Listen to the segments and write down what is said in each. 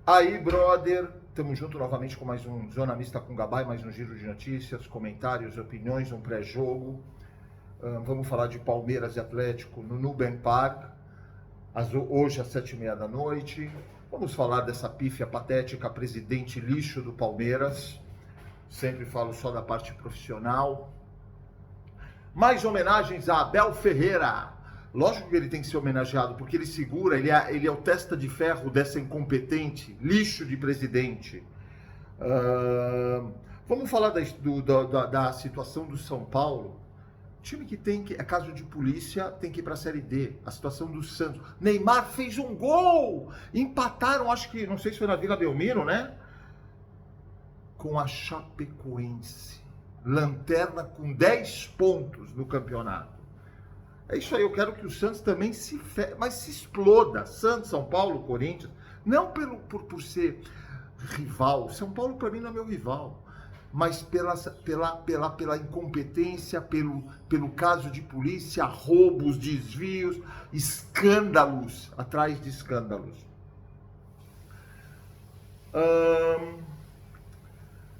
Aí, brother, estamos junto novamente com mais um Zona Mista com Gabá, mais um giro de notícias, comentários, opiniões, um pré-jogo. Vamos falar de Palmeiras e Atlético no Nubank Park, hoje às 7h30 da noite. Vamos falar dessa pífia patética, presidente lixo do Palmeiras. Sempre falo só da parte profissional. Mais homenagens a Abel Ferreira. Lógico que ele tem que ser homenageado, porque ele segura, ele é o testa de ferro dessa incompetente, lixo de presidente. Vamos falar da situação do São Paulo. Time que é caso de polícia, tem que ir para a Série D. A situação do Santos. Neymar fez um gol! Empataram, acho que, não sei se foi na Vila Belmiro, né? Com a Chapecoense. Lanterna com 10 pontos no campeonato. É isso aí, eu quero que o Santos também se exploda. Santos, São Paulo, Corinthians. Não por ser rival. São Paulo, para mim, não é meu rival. Mas pela incompetência, pelo caso de polícia, roubos, desvios, escândalos, atrás de escândalos.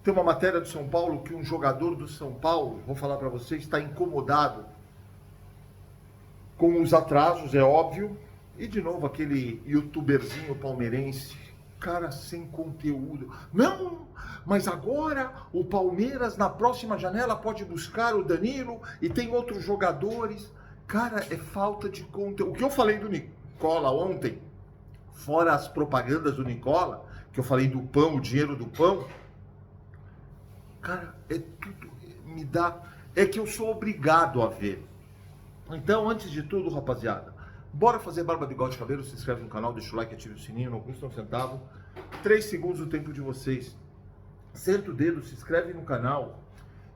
Tem uma matéria do São Paulo que um jogador do São Paulo, vou falar para vocês, está incomodado com os atrasos, é óbvio. E de novo aquele youtuberzinho palmeirense, cara sem conteúdo. Não, mas agora o Palmeiras na próxima janela pode buscar o Danilo e tem outros jogadores. Cara, é falta de conteúdo. O que eu falei do Nicola ontem, fora as propagandas do Nicola, que eu falei do pão, o dinheiro do pão, cara, é tudo, me dá, é que eu sou obrigado a ver. Então, antes de tudo, rapaziada, bora fazer barba, bigode, cabelo, se inscreve no canal, deixa o like, ativa o sininho, não custa um centavo. 3 segundos o tempo de vocês. Senta o dedo, se inscreve no canal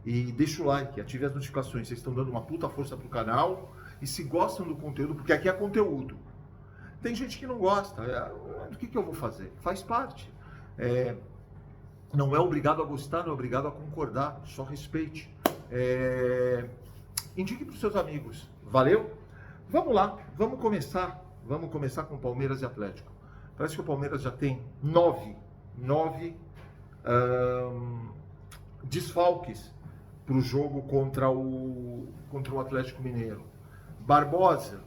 e deixa o like, ative as notificações. Vocês estão dando uma puta força pro canal e se gostam do conteúdo, porque aqui é conteúdo. Tem gente que não gosta, o que eu vou fazer? Faz parte. Não é obrigado a gostar, não é obrigado a concordar, só respeite. Indique para os seus amigos. Valeu? Vamos lá, vamos começar com Palmeiras e Atlético. Parece que o Palmeiras já tem 9 desfalques para o jogo contra o Atlético Mineiro. Barbosa,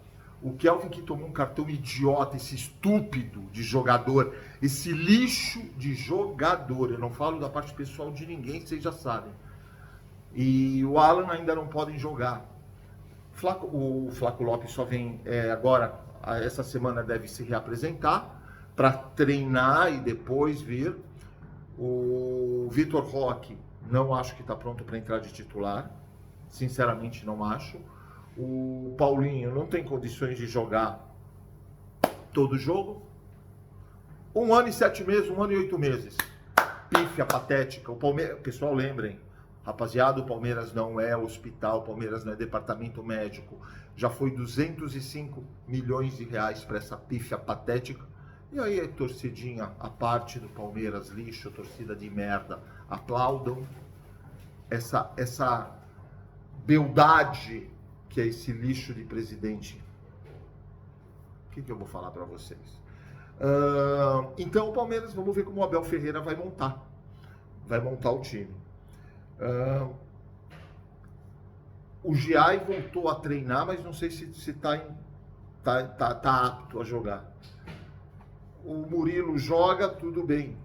o Kelvin que tomou um cartão idiota, esse estúpido de jogador, esse lixo de jogador. Eu não falo da parte pessoal de ninguém, vocês já sabem. E o Alan ainda não podem jogar. O Flaco Lopes só vem agora, essa semana deve se reapresentar para treinar e depois vir. O Vitor Roque, não acho que está pronto para entrar de titular. Sinceramente, não acho. O Paulinho não tem condições de jogar todo jogo. 1 ano e 7 meses, 1 ano e 8 meses. Pífia, patética. O Palmeiras, pessoal, lembrem. Rapaziada, o Palmeiras não é hospital, o Palmeiras não é departamento médico. Já foi 205 milhões de reais para essa pífia patética. E aí é torcidinha, a parte do Palmeiras, lixo, torcida de merda. Aplaudam essa beldade que é esse lixo de presidente. O que eu vou falar para vocês? Então o Palmeiras, vamos ver como o Abel Ferreira vai montar. Vai montar o time. O Giai voltou a treinar, mas não sei se está apto a jogar. O Murilo joga, tudo bem.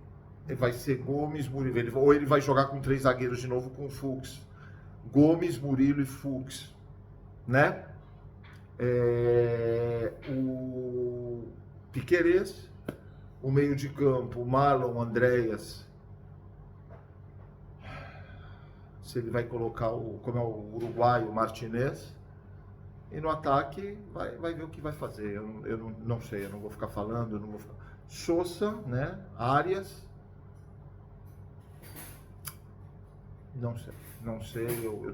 Vai ser Gomes, Murilo. Ou ele vai jogar com 3 zagueiros de novo com o Fux. Gomes, Murilo e Fux. Né? O Piquerez, o meio de campo, Marlon, Andréas. Se ele vai colocar como é o uruguaio, Martinez. E no ataque, vai ver o que vai fazer. Eu não sei, eu não vou ficar falando. Sousa, né? Arias. Não sei.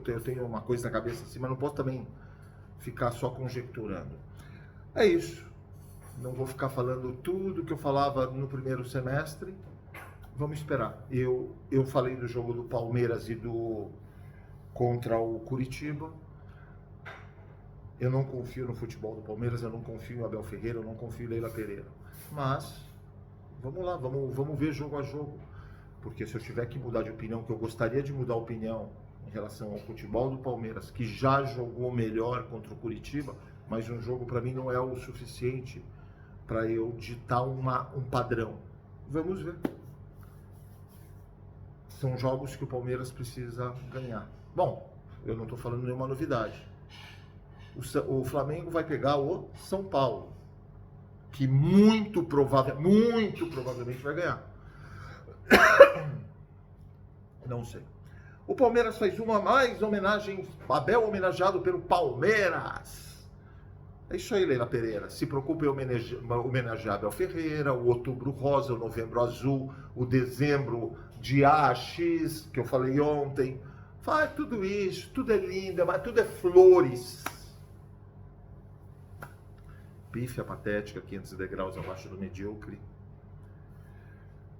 Eu tenho uma coisa na cabeça assim, mas não posso também ficar só conjecturando. É isso. Não vou ficar falando tudo que eu falava no primeiro semestre. Vamos esperar. Eu falei do jogo do Palmeiras e contra o Curitiba. Eu não confio no futebol do Palmeiras, eu não confio em Abel Ferreira, eu não confio em Leila Pereira. Mas Vamos lá, vamos ver jogo a jogo. Porque se eu tiver que mudar de opinião, que eu gostaria de mudar a opinião em relação ao futebol do Palmeiras, que já jogou melhor contra o Curitiba, mas um jogo para mim não é o suficiente para eu ditar um padrão. Vamos ver. São jogos que o Palmeiras precisa ganhar. Bom, eu não estou falando nenhuma novidade. O Flamengo vai pegar o São Paulo, que muito provavelmente vai ganhar. Não sei. O Palmeiras faz uma mais homenagem, Abel homenageado pelo Palmeiras. É isso aí, Leila Pereira. Se preocupe em homenagear Abel Ferreira, o Outubro Rosa, o Novembro Azul, o Dezembro de AX, que eu falei ontem. Faz tudo isso, tudo é lindo, mas tudo é flores. Pífia patética, 500 degraus abaixo do medíocre.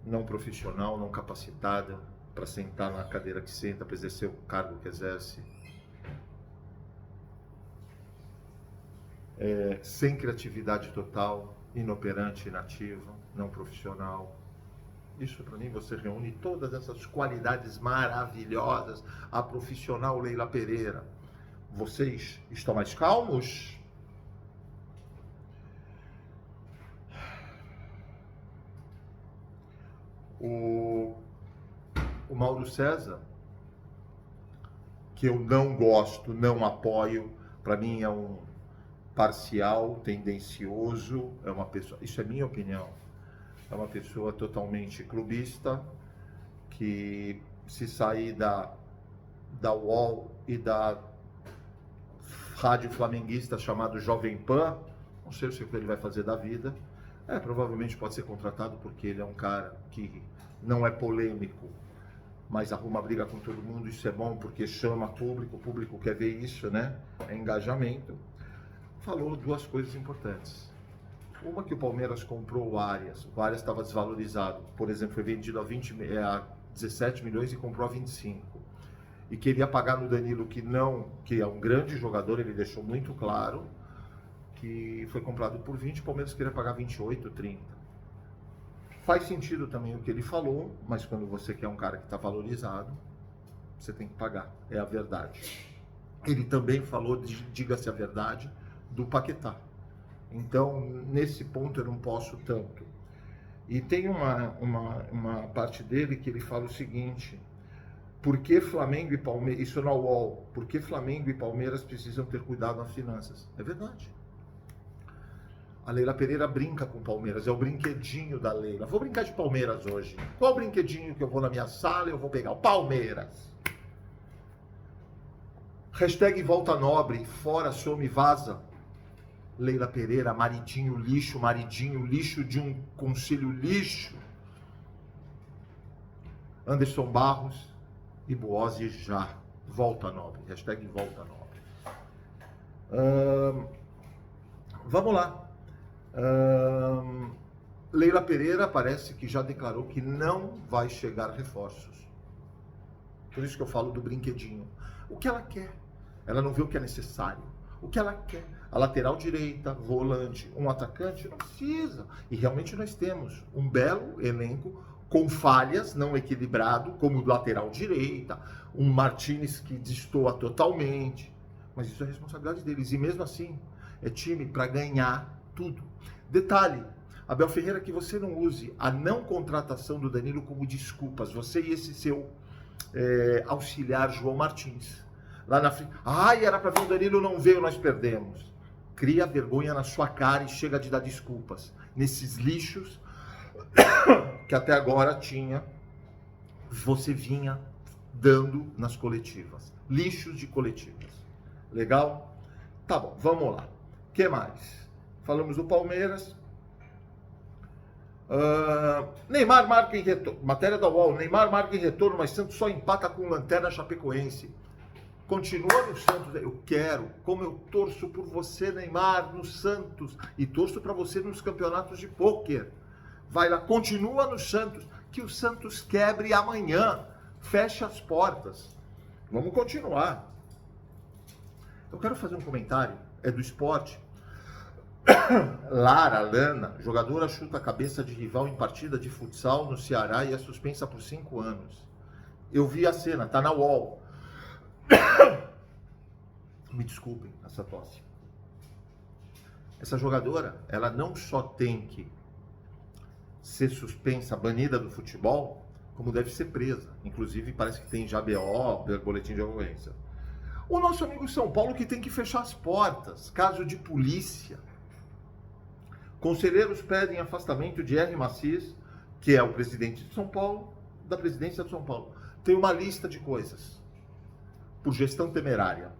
Não profissional, não capacitada para sentar na cadeira que senta, para exercer o cargo que exerce. Sem criatividade total, inoperante, inativa, não profissional. Isso para mim você reúne todas essas qualidades maravilhosas. A profissional Leila Pereira. Vocês estão mais calmos? O Mauro César, que eu não gosto, não apoio, para mim é um parcial, tendencioso, é uma pessoa, isso é minha opinião, é uma pessoa totalmente clubista, que se sair da UOL e da rádio flamenguista chamado Jovem Pan, não sei o que ele vai fazer da vida. Provavelmente pode ser contratado porque ele é um cara que não é polêmico, mas arruma briga com todo mundo. Isso é bom porque chama público, o público quer ver isso, né? É engajamento. Falou duas coisas importantes. Uma, que o Palmeiras comprou o Arias estava desvalorizado. Por exemplo, foi vendido a 17 milhões e comprou a 25. E queria pagar no Danilo, que é um grande jogador, ele deixou muito claro, que foi comprado por 20, o Palmeiras queria pagar 28, 30. Faz sentido também o que ele falou, mas quando você quer um cara que está valorizado, você tem que pagar, é a verdade. Ele também falou, diga-se a verdade, do Paquetá. Então, nesse ponto eu não posso tanto. E tem uma parte dele que ele fala o seguinte: por que Flamengo e Palmeiras, isso na UOL, por que Flamengo e Palmeiras precisam ter cuidado nas finanças? É verdade. A Leila Pereira brinca com o Palmeiras, é o brinquedinho da Leila. Vou brincar de Palmeiras hoje. Qual brinquedinho que eu vou na minha sala e eu vou pegar? O Palmeiras. Hashtag volta nobre, fora, some, vaza. Leila Pereira, maridinho lixo de um conselho lixo. Anderson Barros e Boazzi já. Volta nobre, hashtag volta nobre. Vamos lá. Leila Pereira parece que já declarou que não vai chegar reforços. Por isso que eu falo do brinquedinho. O que ela quer? Ela não vê o que é necessário. O que ela quer? A lateral direita, volante, um atacante? Não precisa. E realmente nós temos um belo elenco com falhas, não equilibrado, como o lateral direita, um Martínez que destoa totalmente. Mas isso é responsabilidade deles. E mesmo assim, é time para ganhar tudo. Detalhe, Abel Ferreira, que você não use a não contratação do Danilo como desculpas. Você e esse seu auxiliar João Martins. Lá na frente, era para ver o Danilo, não veio, nós perdemos. Cria vergonha na sua cara e chega de dar desculpas. Nesses lixos que até agora você vinha dando nas coletivas. Lixos de coletivas. Legal? Tá bom, vamos lá. O que mais? Falamos do Palmeiras. Neymar marca em retorno. Matéria da UOL. Neymar marca em retorno, mas Santos só empata com Lanterna Chapecoense. Continua no Santos. Eu quero. Como eu torço por você, Neymar, no Santos. E torço para você nos campeonatos de pôquer. Vai lá, continua no Santos. Que o Santos quebre amanhã. Feche as portas. Vamos continuar. Eu quero fazer um comentário. É do esporte. Lara Lana, jogadora chuta a cabeça de rival em partida de futsal no Ceará e é suspensa por 5 anos. Eu vi a cena, tá na UOL. Me desculpem essa tosse. Essa jogadora, ela não só tem que ser suspensa, banida do futebol, como deve ser presa. Inclusive, parece que tem já BO, boletim de ocorrência. O nosso amigo São Paulo que tem que fechar as portas, caso de polícia. Conselheiros pedem afastamento de R. Macis, que é o presidente de São Paulo, da presidência de São Paulo. Tem uma lista de coisas, por gestão temerária.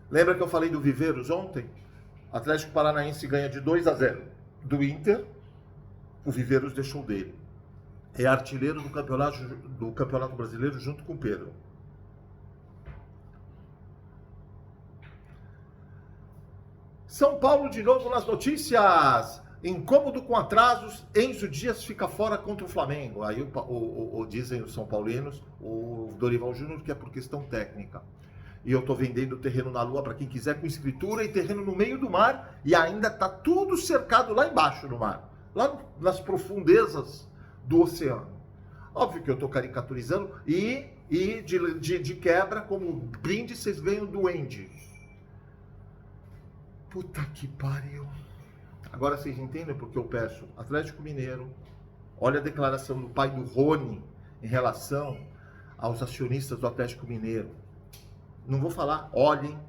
Lembra que eu falei do Viveiros ontem? Atlético Paranaense ganha de 2-0 do Inter, o Viveiros deixou dele. É artilheiro do campeonato brasileiro junto com o Pedro. São Paulo de novo nas notícias. Incômodo com atrasos, Enzo Dias fica fora contra o Flamengo. Aí dizem os São Paulinos, o Dorival Júnior, que é por questão técnica. E eu estou vendendo terreno na Lua para quem quiser, com escritura, e terreno no meio do mar, e ainda está tudo cercado lá embaixo no mar, lá nas profundezas do oceano. Óbvio que eu estou caricaturizando, e de quebra, como brinde, vocês ganham duende. Puta que pariu. Agora vocês entendem porque eu peço Atlético Mineiro. Olha a declaração do pai do Rony em relação aos acionistas do Atlético Mineiro. Não vou falar, olhem.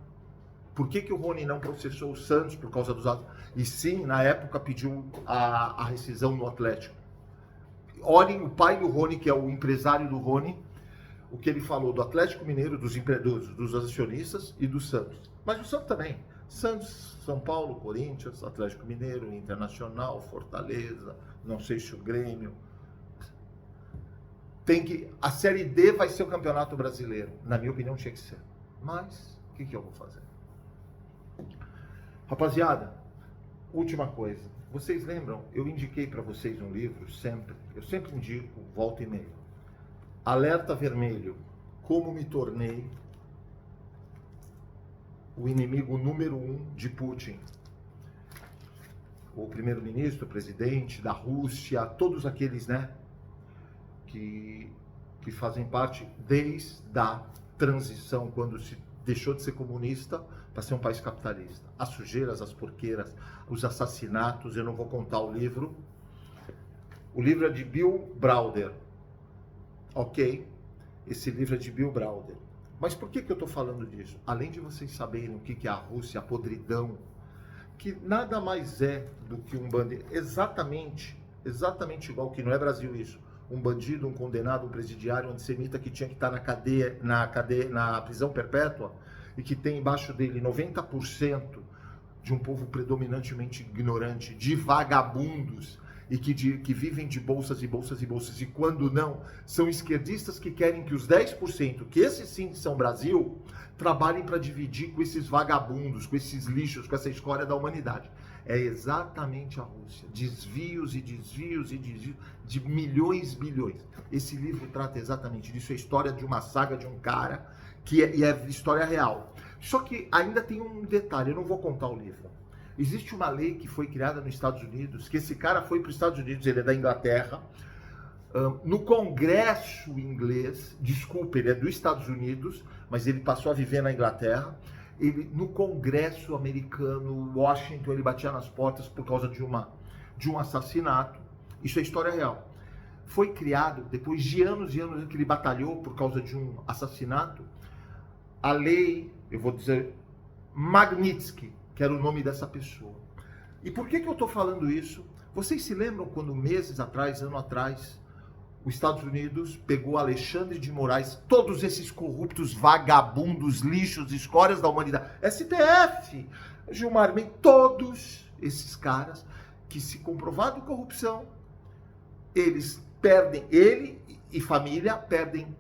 Por que o Rony não processou o Santos por causa dos atos? E sim, na época pediu a rescisão no Atlético. Olhem o pai do Rony, que é o empresário do Rony, o que ele falou do Atlético Mineiro, dos acionistas e do Santos. Mas o Santos também. Santos, São Paulo, Corinthians, Atlético Mineiro, Internacional, Fortaleza, não sei se o Grêmio. A Série D vai ser o Campeonato Brasileiro. Na minha opinião, tinha que ser. Mas, o que eu vou fazer? Rapaziada, última coisa. Vocês lembram? Eu indiquei para vocês um livro, sempre. Eu sempre indico, volta e meia. Alerta Vermelho. Como me tornei o inimigo número 1 de Putin. O primeiro-ministro, o presidente da Rússia, todos aqueles, né, que fazem parte desde a transição, quando se deixou de ser comunista para ser um país capitalista. As sujeiras, as porqueiras, os assassinatos, eu não vou contar o livro. O livro é de Bill Browder. Ok? Esse livro é de Bill Browder. Mas por que eu estou falando disso? Além de vocês saberem o que é a Rússia, a podridão, que nada mais é do que um bandido, exatamente igual, que não é Brasil isso, um bandido, um condenado, um presidiário, um antissemita que tinha que estar na prisão perpétua e que tem embaixo dele 90% de um povo predominantemente ignorante, de vagabundos, e que vivem de bolsas e bolsas e bolsas, e quando não, são esquerdistas que querem que os 10%, que esses sim são Brasil, trabalhem para dividir com esses vagabundos, com esses lixos, com essa escória da humanidade. É exatamente a Rússia. Desvios e desvios e desvios de milhões, bilhões. Esse livro trata exatamente disso, é a história de uma saga de um cara, e é história real. Só que ainda tem um detalhe, eu não vou contar o livro. Existe uma lei que foi criada nos Estados Unidos, que esse cara foi para os Estados Unidos, ele é da Inglaterra, no Congresso inglês, desculpa, ele é dos Estados Unidos, mas ele passou a viver na Inglaterra, no Congresso americano, Washington, ele batia nas portas por causa de um assassinato. Isso é história real. Foi criado, depois de anos e anos que ele batalhou por causa de um assassinato, a lei, eu vou dizer, Magnitsky, que era o nome dessa pessoa. E por que eu estou falando isso? Vocês se lembram quando meses atrás, ano atrás, os Estados Unidos pegou Alexandre de Moraes, todos esses corruptos, vagabundos, lixos, escórias da humanidade, STF, Gilmar Mendes, todos esses caras que, se comprovado corrupção, eles perdem, ele e família perdem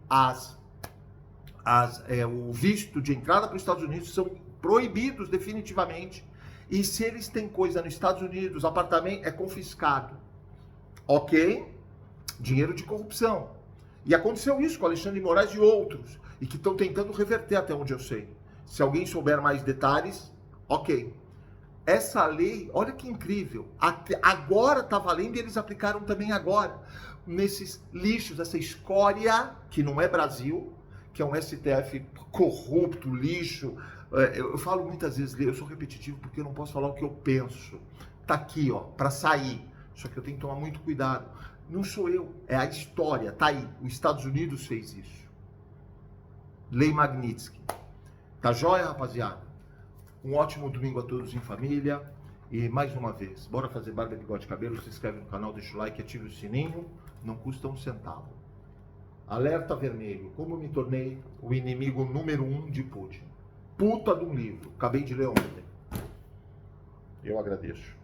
o visto de entrada para os Estados Unidos, são proibidos definitivamente, e se eles têm coisa nos Estados Unidos, apartamento é confiscado, ok? Dinheiro de corrupção. E aconteceu isso com Alexandre de Moraes e outros, e que estão tentando reverter até onde eu sei. Se alguém souber mais detalhes, ok. Essa lei, olha que incrível, agora está valendo e eles aplicaram também agora, nesses lixos, essa escória, que não é Brasil, que é um STF corrupto, lixo. Eu falo muitas vezes, eu sou repetitivo porque eu não posso falar o que eu penso. Tá aqui, ó, para sair. Só que eu tenho que tomar muito cuidado. Não sou eu, é a história, tá aí. Os Estados Unidos fez isso. Lei Magnitsky. Tá joia, rapaziada? Um ótimo domingo a todos em família. E mais uma vez, bora fazer barba, bigode, cabelo. Se inscreve no canal, deixa o like, ative o sininho. Não custa um centavo. Alerta vermelho. Como eu me tornei o inimigo número 1 de Putin. Puta de um livro. Acabei de ler ontem. Eu agradeço.